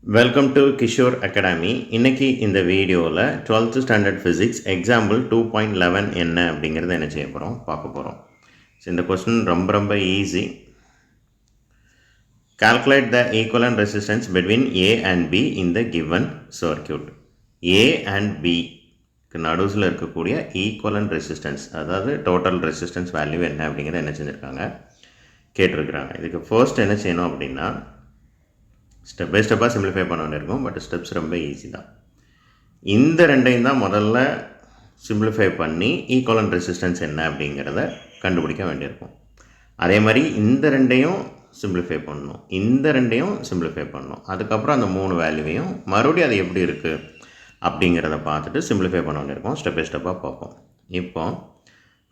Welcome to Kishore academy. இன்றைக்கி இந்த வீடியோவில் 12th ஸ்டாண்டர்ட் ஃபிசிக்ஸ் எக்ஸாம்பிள் 2.11 என்ன அப்படிங்கிறத என்ன செய்ய போகிறோம் பார்க்க போகிறோம். ஸோ இந்த கொஸ்டின் ரொம்ப easy. Calculate the equivalent resistance between A and be in the given circuit. A and பிக்கு நடுவில் இருக்கக்கூடிய ஈக்குவலன்ட் ரெசிஸ்டன்ஸ், அதாவது டோட்டல் ரெசிஸ்டன்ஸ் வேல்யூ என்ன அப்படிங்கிறத என்ன செஞ்சுருக்காங்க கேட்டிருக்கிறாங்க. இதுக்கு ஃபர்ஸ்ட் என்ன செய்யணும் அப்படின்னா ஸ்டெப் பை ஸ்டெப்பாக சிம்பிளிஃபை பண்ண வேண்டியிருக்கும். பட் ஸ்டெப்ஸ் ரொம்ப ஈஸி தான். இந்த ரெண்டையும் தான் முதல்ல சிம்பிளிஃபை பண்ணி ஈக்குவலன்ட் ரெசிஸ்டன்ஸ் என்ன அப்படிங்கிறத கண்டுபிடிக்க வேண்டியிருக்கும். அதே மாதிரி இந்த ரெண்டையும் சிம்பிளிஃபை பண்ணணும், இந்த ரெண்டையும் சிம்பிளிஃபை பண்ணணும். அதுக்கப்புறம் அந்த 3 வேல்யூவையும் மறுபடியும் அது எப்படி இருக்குது அப்படிங்கிறத பார்த்துட்டு சிம்பிளிஃபை பண்ண வேண்டியிருக்கும். ஸ்டெப் பை ஸ்டெப்பாக பார்ப்போம். இப்போ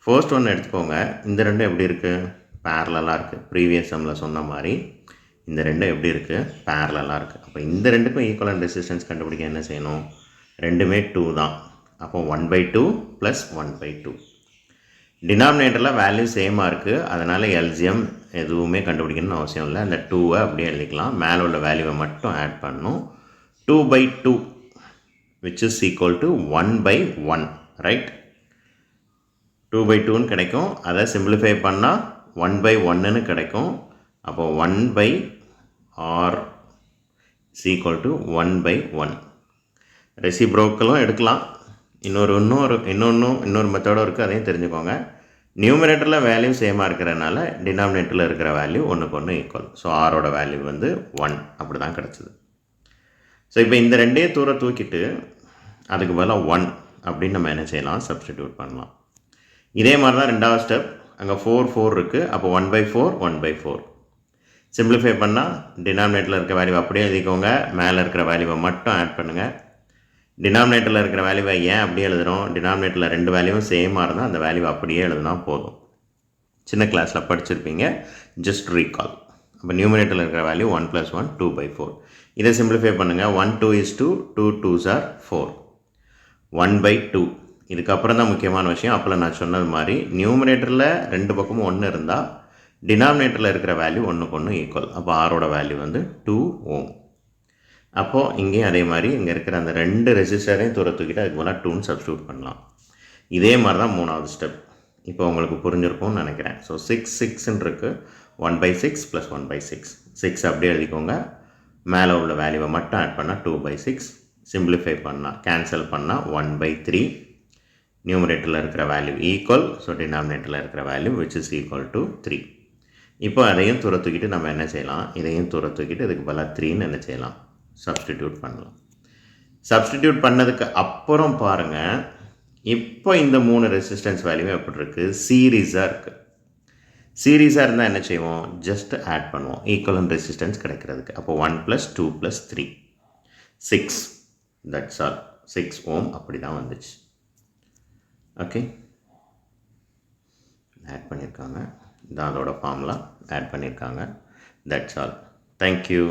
ஃபர்ஸ்ட் ஒன்று எடுத்துக்கோங்க. இந்த ரெண்டும் எப்படி இருக்குது? பேரலாக இருக்குது. ப்ரீவியஸ் சம்மில் சொன்ன மாதிரி இந்த ரெண்டும் எப்படி இருக்குது? பேரலாக இருக்குது. அப்போ இந்த ரெண்டுக்கும் ஈக்குவலன்ட் ரெசிஸ்டன்ஸ் கண்டுபிடிக்க என்ன செய்யணும்? ரெண்டுமே 2 தான். அப்போ 1/2 ப்ளஸ் 1/2. டினாமினேட்டரில் வேல்யூ சேமாக இருக்குது, அதனால் எல்சிஎம் எதுவுமே கண்டுபிடிக்கணும்னு அவசியம் இல்லை. அந்த 2வை அப்படியே எழுதிக்கலாம். மேலே உள்ள வேல்யூவை மட்டும் ஆட் பண்ணணும். 2/2 which is equal to 1/1, right? 2/2ன்னு கிடைக்கும். அதை சிம்பிளிஃபை பண்ணால் 1/1ன்னு கிடைக்கும். அப்போ 1/r is equal to 1/1. ரெசிப்ரோக்கலும் எடுக்கலாம். இன்னொரு மெத்தடும் இருக்குது, அதையும் தெரிஞ்சுக்கோங்க. நியூமரேட்டரில் வேல்யூ சேமாக இருக்கிறதுனால டினாமினேட்டரில் இருக்கிற வேல்யூ ஒன்றுக்கு ஒன்று ஈக்குவல். ஸோ ஆரோட வேல்யூ வந்து 1 அப்படி தான் கிடச்சிது. ஸோ இப்போ இந்த ரெண்டே தூக்கிட்டு அதுக்கு பதிலாக 1 அப்படின்னு நம்ம என்ன செய்யலாம்? சப்ஸ்டிடியூட் பண்ணலாம். இதே மாதிரி தான் ரெண்டாவது ஸ்டெப். அங்கே 4 இருக்குது. அப்போ 1/4 1/4. சிம்பிளிஃபை பண்ணால் டினாமினேட்டரில் இருக்கிற வேல்யூ அப்படியே எழுதிக்கோங்க. மேலே இருக்கிற வேல்யூவை மட்டும் ஆட் பண்ணுங்கள். டினாமினேட்டரில் இருக்கிற வேல்யூவை ஏன் அப்படியே எழுதுகிறோம்? டினாமினேட்டரில் 2 வேல்யூவும் சேமாக இருந்தால் அந்த வேல்யூவை அப்படியே எழுதுனா போதும். சின்ன கிளாஸில் படிச்சிருப்பீங்க, ஜஸ்ட் ரீகால். அப்போ நியூமரேட்டரில் இருக்கிற வேல்யூ 1 + 1 2/4. இதை சிம்பிளிஃபை பண்ணுங்கள். 1 2 is 2, 2 2s are 4. 1/2. இதுக்கப்புறம் தான் முக்கியமான விஷயம். அப்போல நான் சொன்னது மாதிரி நியூமரேட்டரில் 2 பக்கமும் 1 இருந்தால் டினாமினேட்டரில் இருக்கிற வேல்யூ ஒன்றுக்கு ஒன்று ஈக்குவல். அப்போ ஆரோட வேல்யூ வந்து 2 ohm. அப்போது இங்கேயும் அதே மாதிரி இங்கே இருக்கிற அந்த 2 ரெசிஸ்டரையும் தூக்கிட்டு அதுக்கு போல் 2ன்னு சப்ஸ்டியூட் பண்ணலாம். இதே மாதிரி தான் 3வது ஸ்டெப். இப்போ உங்களுக்கு புரிஞ்சிருக்கும்னு நினைக்கிறேன். ஸோ 6 இருக்குது. 1/6 + 1/6. 6 அப்படியே எழுதிக்கோங்க. மேலே உள்ள வேல்யூவை மட்டும் ஆட் பண்ணால் 2/6. சிம்பிளிஃபை பண்ணால் கேன்சல் பண்ணால் 1/3. நியூமரேட்டரில் இருக்கிற வேல்யூ ஈக்குவல். ஸோ டினாமினேட்டரில் இருக்கிற value which is equal to 3. இப்போ அதையும் தூக்கிட்டு நம்ம என்ன செய்யலாம்? இதையும் தூக்கிட்டு இதுக்கு பதிலாக 3ன்னு என்ன செய்யலாம்? சப்ஸ்டிடியூட் பண்ணலாம். சப்ஸ்டிடியூட் பண்ணதுக்கு அப்புறம் பாருங்கள், இப்போ இந்த 3 ரெசிஸ்டன்ஸ் வேல்யூவும் எப்படி இருக்குது? சீரீஸாக இருக்குது. சீரீஸாக இருந்தால் என்ன செய்வோம்? ஜஸ்ட் ஆட் பண்ணுவோம் ஈக்குவலன்ட் ரெசிஸ்டன்ஸ் கிடைக்கிறதுக்கு. அப்போ 1 + 2 + 3 6. That's all. 6 ohm அப்படி தான் வந்துச்சு. ஓகே, ஆட் பண்ணியிருக்காங்க. இதான் அதோட ஃபார்முலா ஆட் பண்ணியிருக்காங்க. That's all. தேங்க்யூ.